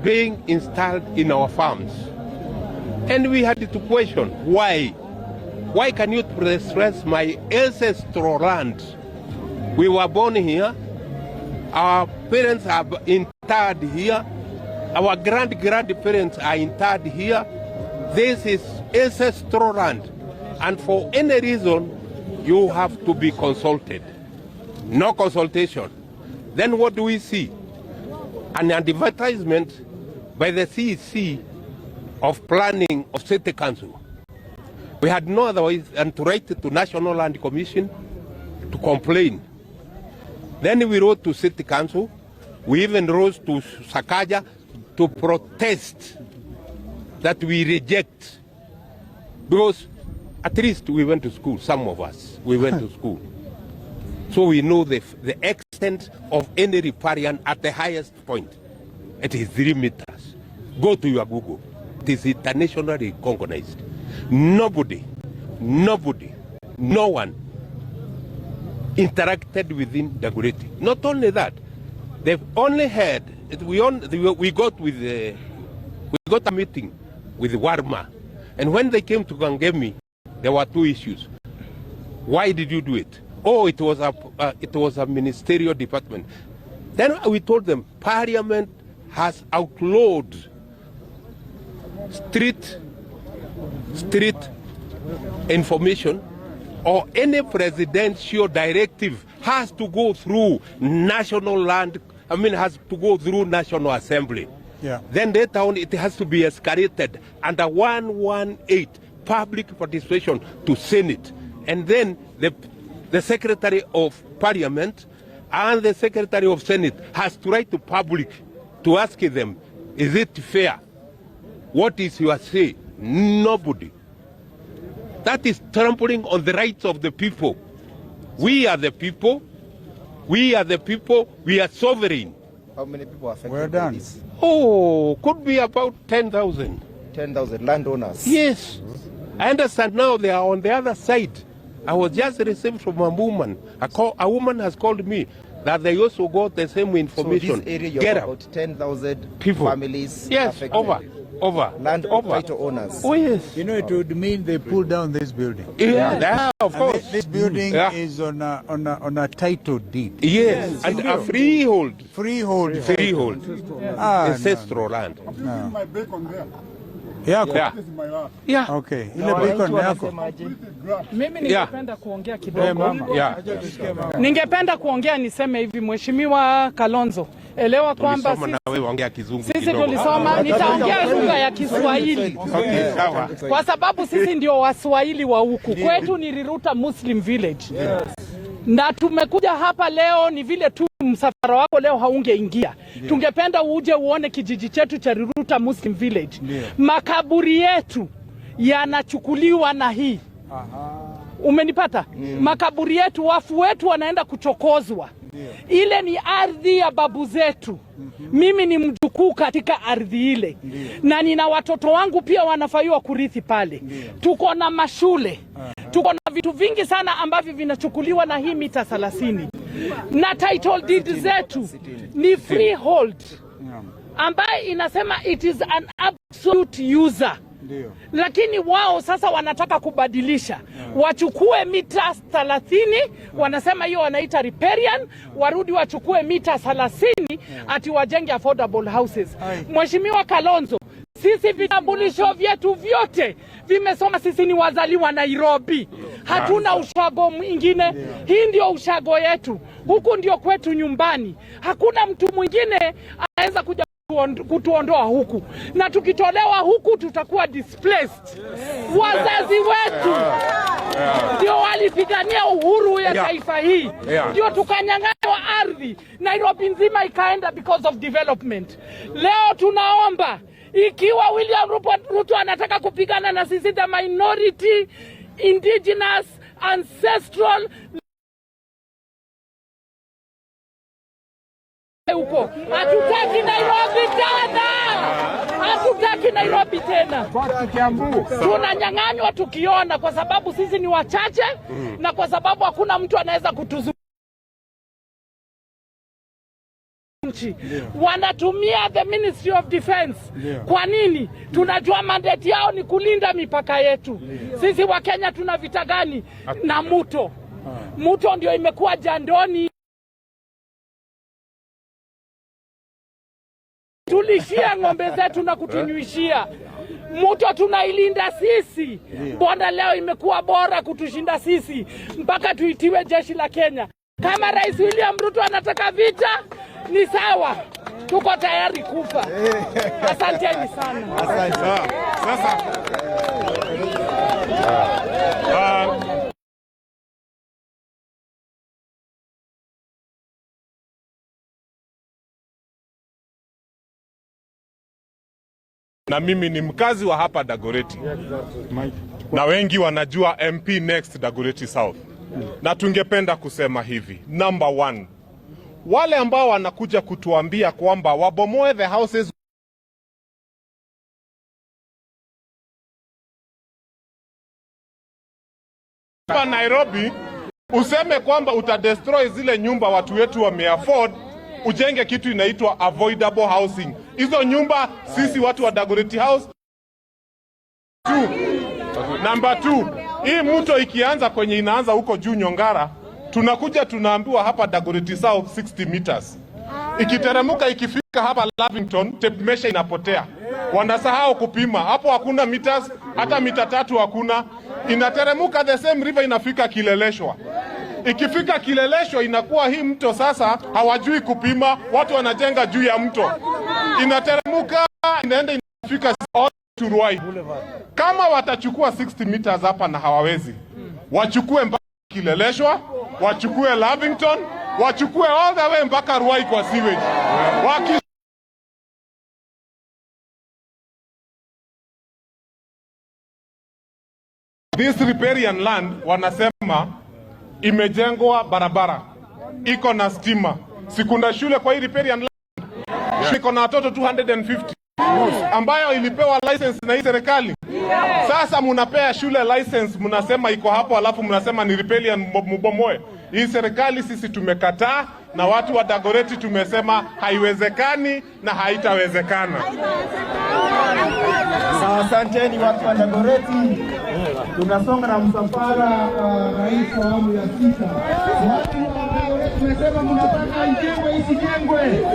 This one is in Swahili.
being installed in our farms. And we had to question why. Why can you trespass my ancestral land? We were born here. Our parents are interred here. Our grandparents are interred here. This is ancestral land. And for any reason, you have to be consulted. No consultation. Then what do we see? An advertisement by the CEC of planning of City Council. We had no other way than to write to National Land Commission to complain. Then we wrote to City Council. We even wrote to Sakaja to protest that we reject. Because at least we went to school, some of us, we went to school. So we know the extent of any riparian at the highest point. It is 3 meters. Go to your Google. It is internationally recognized. Nobody, no one interacted within Dagoretti. Not only that, they've only had, we got a meeting with Warma. And when they came to Kangemi, there were 2 issues. Why did you do it? Oh, it was a ministerial department. Then we told them Parliament has outlawed street information, or any presidential directive has to go through has to go through National Assembly. Yeah. Then later on it has to be escalated under 118 public participation to Senate. And then the Secretary of Parliament and the Secretary of Senate has to write to public to ask them, is it fair? What is your say? Nobody. That is trampling on the rights of the people. We are the people. We are the people. We are sovereign. How many people are affected Well by done. this? Oh, could be about 10,000. 10,000 landowners. Yes. I understand now they are on the other side. I was just received from a woman. A woman has called me that they also got the same information. So this area, you Get have out. about 10,000 People. families Yes, affected. over. Land over. title owners. Oh, yes. You know, it would mean they pull down this building. Yeah, of And course. this building Yeah. is on a title deed. Yes, and a freehold. Freehold. Freehold. Ah, Ancestral land. no. My bacon there. Yako? Yeah. This is my land. Yeah. Okay. Na Ile wananchi bacon yako. wanasemaje? Mimi ningependa kuongea Wewe kidogo. mama. Yeah. Ningependa kuongea niseme hivi, Mheshimiwa Kalonzo, elewa kwamba Tulisoma na wewe ongea kizungu sisi kidogo. tulisoma, nitaongea lugha ya Kiswahili Okay, sawa. kwa sababu sisi ndio Waswahili wa huku. Kwetu ni Riruta Muslim Village. Na tumekuja hapa leo ni vile tu msafara wako leo haungeingia. Tungependa uje uone kijiji chetu cha Riruta Muslim Village. Makaburi yetu yanachukuliwa na hii. Umenipata? Makaburi yetu, wafu wetu wanaenda kuchokozwa. Ile ni ardhi ya babu zetu. Mimi ni mjukuu katika ardhi ile. Na nina watoto wangu pia wanafaiwa kurithi pale. Tuko na mashule. Tuko na vitu vingi sana ambavyo vinachukuliwa na hii mita 30. Na title deed zetu ni freehold, ambaye inasema it is an absolute user. Lakini wao sasa wanataka kubadilisha, wachukue mita 30, wanasema hiyo wanaita riparian, warudi wachukue mita 30 ati wajenge affordable houses. Mheshimiwa Kalonzo, sisi vitambulisho vyetu vyote vimesoma, sisi ni wazaliwa Nairobi. Hatuna ushago mwingine. Hii ndio ushago yetu. Huku ndio kwetu nyumbani. Hakuna mtu mwingine anaweza kuja kutuondoa huku. Na tukitolewa huku tutakuwa displaced. Wazazi wetu ndio walipigania uhuru ya taifa hii. Ndio tukanyang'anywa ardhi. Nairobi nzima ikaenda because of development. Leo tunaomba, ikiwa William Ruto anataka kupigana na sisi, the minority, indigenous, ancestral huko, hatutaki Nairobi tena. Hatutaki Nairobi tena. Tunanyang'anywa tukiona, kwa sababu sisi ni wachache na kwa sababu hakuna mtu anaweza kutuzuia nchi. Wanatumia the Ministry of Defense. Kwa nini? Tunajua mandate yao ni kulinda mipaka yetu. Sisi wa Kenya tuna vita gani na Muto? Muto ndio imekuwa jandoni. Tulishia ng'ombe zetu na kutunyuishia. Muto tunailinda sisi. Mbona leo imekuwa bora kutushinda sisi mpaka tuitiwe jeshi la Kenya? Kama Rais William Ruto anataka vita, ni sawa. Tuko tayari kufa. Asanteni sana. Asante. Sasa na mimi ni mkazi wa hapa Dagoretti. Na wengi wanajua MP next Dagoretti South. Na tungependa kusema hivi. Number one, wale ambao wanakuja kutuambia kwamba wabomoe the houses hapa Nairobi, useme kwamba utadestroy zile nyumba watu wetu wameafford, ujenge kitu inaitwa avoidable housing. Hizo nyumba sisi watu wa Dagoretti House. Number two, hii mto ikianza kwenye inaanza huko juu Nyongara, tunakuja tunaambiwa hapa Dagoretti South 60 meters. Ikiteremuka ikifika hapa Lavington, tape measure inapotea. Wanasahau kupima. Hapo hakuna meters, hata mita 3 hakuna. Inateremuka the same river inafika Kileleshwa. Ikifika Kileleshwa inakuwa hii mto sasa hawajui kupima, watu wanajenga juu ya mto. Inateremuka inaenda inafika to Ruai. Kama watachukua 60 meters hapa na hawawezi, wachukue mpaka Kileleshwa, wachukue Lavington, wachukue all the way mpaka Ruai kwa sewage. This riparian land wanasema imejengwa barabara, iko na stima, sikunda shule kwa hii riparian land. Iko na watoto 250 ambayo ilipewa license na hii serikali. Sasa munapea shule license, munasema iko hapo, alafu munasema ni riparian mubomoe. Hii serikali sisi tumekataa, na watu wa Dagoretti tumesema haiwezekani na haitawezekana. Asanteni watu wa Dagoretti. Tunasonga na msafara wa rais wa awamu ya 6. Watu wa Dagoretti tumesema mnataka ijengwe isijengwe.